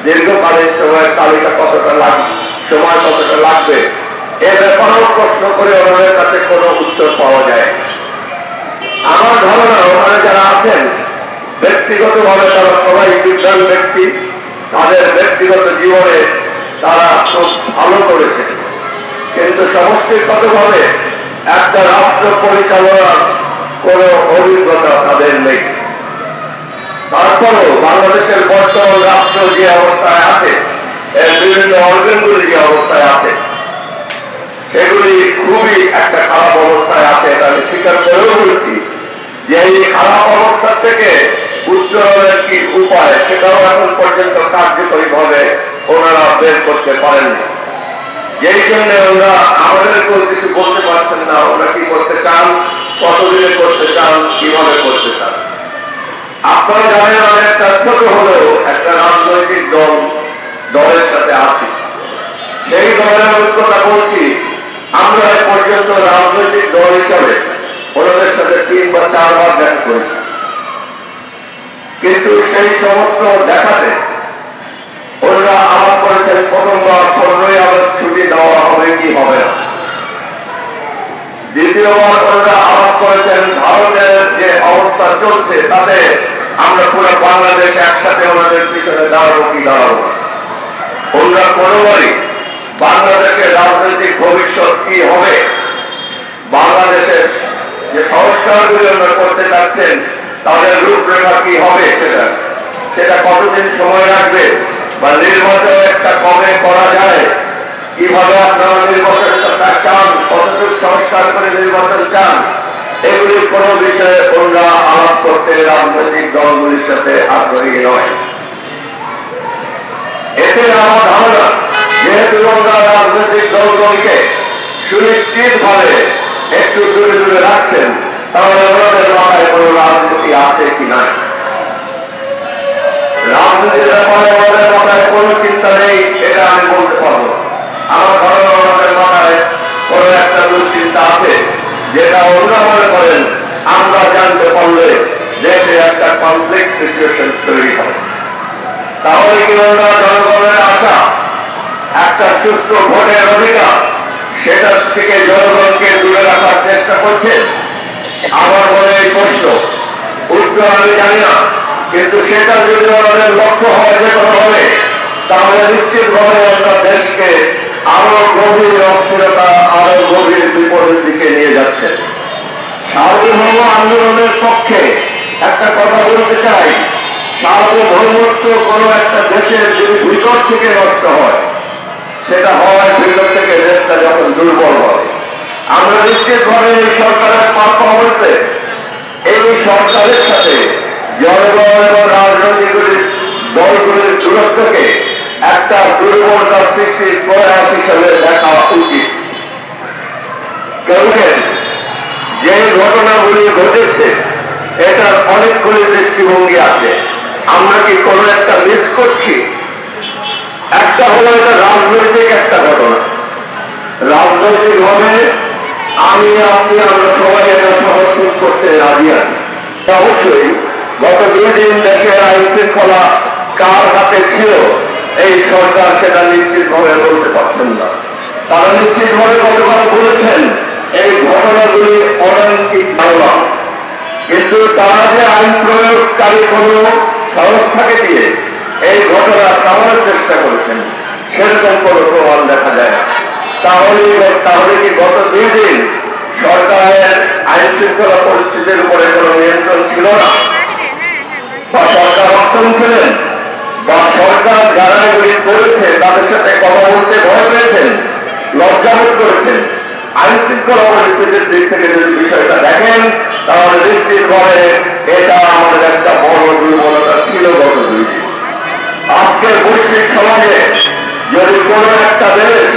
দীর্ঘকালীন সময়ের তালিকা কতটা সময় কতটা লাগবে এ ব্যাপারেও প্রশ্ন করে ওনাদের কাছে কোনো উত্তর পাওয়া যায়। আমার ধারণা ওখানে যারা আছেন ব্যক্তিগতভাবে তারা সবাই বিদ্বান ব্যক্তি, তাদের ব্যক্তিগত জীবনে তারা খুব ভালো করেছে, কিন্তু সমষ্টিগতভাবে একটা রাষ্ট্র পরিচালনার কোনো অভিজ্ঞতা তাদের নেই। তারপরও বাংলাদেশের বর্তমান রাষ্ট্র যে অবস্থায় আছে, এর বিভিন্ন অর্গানগুলি যে অবস্থায় আছে, সেগুলি খুবই একটা খারাপ অবস্থায় আছে। এটা আমি স্বীকার করেও বলছি যে এই খারাপ অবস্থা থেকে উত্তরণের কি উপায় সেটাও এখন পর্যন্ত কার্যকরীভাবে ওনারা বের করতে পারেননি। যেই জন্য ওরা আমাদেরকেও কিছু বলতে পারছেন না, ওরা কি করতে চান, কতদিনে করতে চান, কিভাবে করতে চান। আপনারা জানেন আমি একটা ছোট হলেও একটা রাজনৈতিক দলের সাথে আছি। সেই দলের ঐক্যতা বলছি, আমরা এ পর্যন্ত রাজনৈতিক দল হিসাবে ওনাদের সাথে 3 বা 4 বার দেখা করেছি, কিন্তু সেই সমস্ত দেখাতে ওনারা আলাপ করেছেন প্রথমবার 15ই আগস্ট ছুটি দেওয়া হবে কি হবে না। দ্বিতীয়বার ওনারা আলাপ করেছেন ভারতের যে অবস্থা চলছে তাতে আমরা পুরো বাংলাদেশ একসাথে ওনাদের পিছনে দাঁড়াবো কি দাঁড়াবো। ওনারা কোনোবারই বাংলাদেশের রাজনৈতিক ভবিষ্যৎ কি হবে, বাংলাদেশের যে সংস্কারগুলি ওনারা করতে চাচ্ছেন তাদের রূপরেখা কি হবে, সেটা কতদিন সময় লাগবে, বা নির্বাচন একটা কবে করা যায়, কিভাবে আপনারা নির্বাচনটা চান, কতটুকু সংস্কার করে নির্বাচন চান, এগুলির কোন বিষয়ে ওনারা আলাপ করতে রাজনৈতিক দলগুলির সাথে আগ্রহী নয়। এতে আমার ধারণা যেহেতু ওনারা রাজনৈতিক দলগুলিকে সুনিশ্চিত ভাবে একটু দূরে দূরে রাখছেন, তাহলে ওনাদের মাথায় কোন রাজনীতি আছে কি না, রাজনীতির ব্যাপারে আমাদের মাথায় কোন চিন্তা নেই এটা আমি বলতে পারবো। আমার ধারণা আমাদের মাথায় কোন একটা দুশ্চিন্তা আছে, যেটা ওনারা মনে করেন আমরা জানতে পারলে দেশে একটা কনফ্লিক্ট সিচুয়েশন তৈরি হবে। তাহলে কি ওনারা জনগণের আশা, একটা সুস্থ ভোটের অধিকার, সেটার থেকে জনগণকে দূরে রাখার চেষ্টা করছে? আমার মনে এই প্রশ্ন, উত্তর আমি জানি না, কিন্তু সেটা যদি আমাদের লক্ষ্য হয় যে কোনো হবে, তাহলে নিশ্চিতভাবে আমরা দেশকে আরো গভীর অস্থিরতা, আরো গভীর বিপদের দিকে নিয়ে যাচ্ছে। সার্বভৌম আন্দোলনের পক্ষে একটা কথা বলতে চাই, সার্বভৌমত্ব কোনো একটা দেশের যদি ভিতর থেকে নষ্ট হয়, সেটা হয় ভিতর থেকে দেশটা যখন দুর্বল হয়। আমরা নিশ্চিতভাবে এই সরকারের পারফরমেন্সে এই সরকারের সাথে জনগণ এবং রাজনৈতিক দলগুলির দূরত্বকে একটা দুর্বলতা সৃষ্টির প্রয়াস হিসেবে দেখা উচিত। কারণ যে ঘটনাগুলি ঘটেছে এটার অনেকগুলি দৃষ্টিভঙ্গি আছে, আমরা কি কোনো একটা মিস করছি? একটা হলো এটা রাজনৈতিক একটা ঘটনা, রাজনৈতিক ভাবে আমি আপনি আমরা সবাই এটা সমর্থন করতে রাজি আছি। অবশ্যই গত 2 দিন দেশের আইন শৃঙ্খলা কার হাতে ছিল এই সরকার সেটা নিশ্চিতভাবে বলতে পারছেন না। তারা নিশ্চিতভাবে গতকাল বলেছেন এই ঘটনাগুলি অনৈতিক মামলা, কিন্তু তারা যে আইন প্রয়োগকারী কোন সংস্থাকে দিয়ে এই ঘটনা থামানোর চেষ্টা করেছেন সেরকম কোন প্রমাণ দেখা যায় না। তাহলে কি গত 2 দিন সরকারের আইন শৃঙ্খলা পরিস্থিতির উপরে কোন নিয়ন্ত্রণ ছিল না, বা সরকার অক্ষম ছিলেন, বা সরকার যারা এগুলি করেছে তাদের সাথে কথা বলতে ভয় পেয়েছেন, লজ্জাবোধ করেছেন? আইন শৃঙ্খলা পরিস্থিতির দিক থেকে যদি বিষয়টা দেখেন তাহলে নিশ্চিতভাবে এটা আমাদের একটা বড় দুর্বলতা ছিল গত 2 দিন। আজকের বৈশ্বিক সমাজে যদি কোন একটা দেশ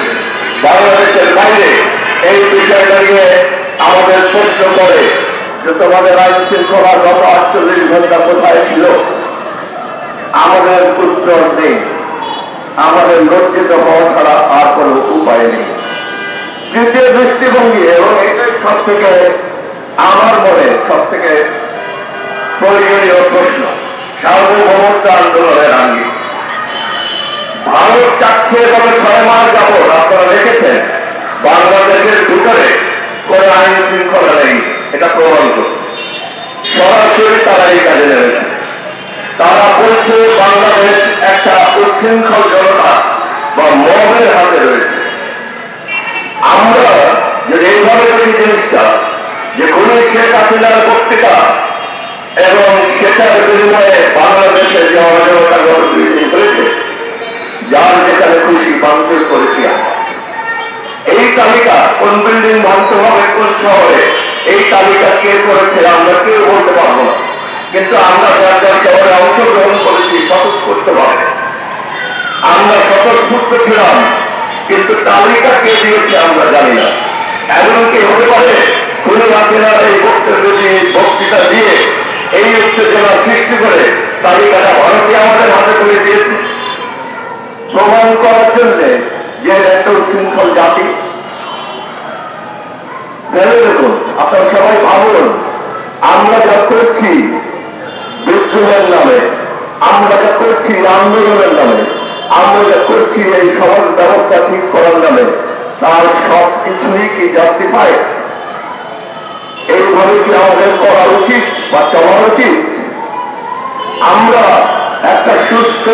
বাংলাদেশের বাইরে এই বিষয়টা নিয়ে আমাদের প্রশ্ন করে যে তোমাদের আইন শৃঙ্খলা গত 48 ঘন্টা কোথায় ছিল, আমাদের উত্তর নেই। আমাদের লজ্জিত হওয়া ছাড়া আর কোন উপায় নেই। তৃতীয় দৃষ্টিভঙ্গি, এবং এটাই সব থেকে আমার মনে সব থেকে প্রয়োজনীয় প্রশ্ন, সার্বভৌমত্ব আন্দোলনের আঙ্গিক। যাচ্ছে গত 6 মাস যাবৎ আপনারা দেখেছেন বাংলাদেশের ভিতরে কোনো আইন শৃঙ্খলা নেই, এটা প্রমাণিত। সরাসরি তারা এই কাজে নেমেছে। তারা বলছে বাংলাদেশ একটা উচ্ছৃঙ্খল জনতা বা মবের হাতে রয়েছে। আমরা যদি এইভাবে দেখি জিনিসটা যে কোন শেখ হাসিনার বক্তৃতা এবং সেটার বিনিময়ে বাংলাদেশে যে অরাজকতা গত 2 দিন হয়েছে, যার যেখানে খুশি ভাঙচুর করেছি এই তালিকা কোন বিল্ডিং ভাঙতে হবে কোন শহরে, এই তালিকা কে করেছে আমরা কেউ বলতে পারবো না। কিন্তু আমরা যার যার শহরে অংশগ্রহণ করেছি স্বতঃস্ফূর্ত ভাবে আমরা স্বতঃস্ফূর্ত ছিলাম, কিন্তু তালিকা কে দিয়েছে আমরা জানি না। এমনকি হতে পারে কোন হাসিনার এই বক্তৃতা দিয়ে এই উত্তেজনা সৃষ্টি করে তালিকাটা ভারতীয় আমাদের হাতে তুলে দিয়েছে, প্রমাণ করার জন্য যে একটা উচ্ছৃঙ্খল জাতি। ভেবে দেখুন, আপনারা সবাই ভাবুন, আমরা যা করছি বিদ্রোহের নামে, আমরা যা করছি আন্দোলনের নামে, আমরা যা করছি এই সমাজ ব্যবস্থা ঠিক করার নামে, তার সব কিছুই কি জাস্টিফাই? এইভাবে কি আমাদের করা উচিত বা চলা উচিত? আমরা একটা সুস্থ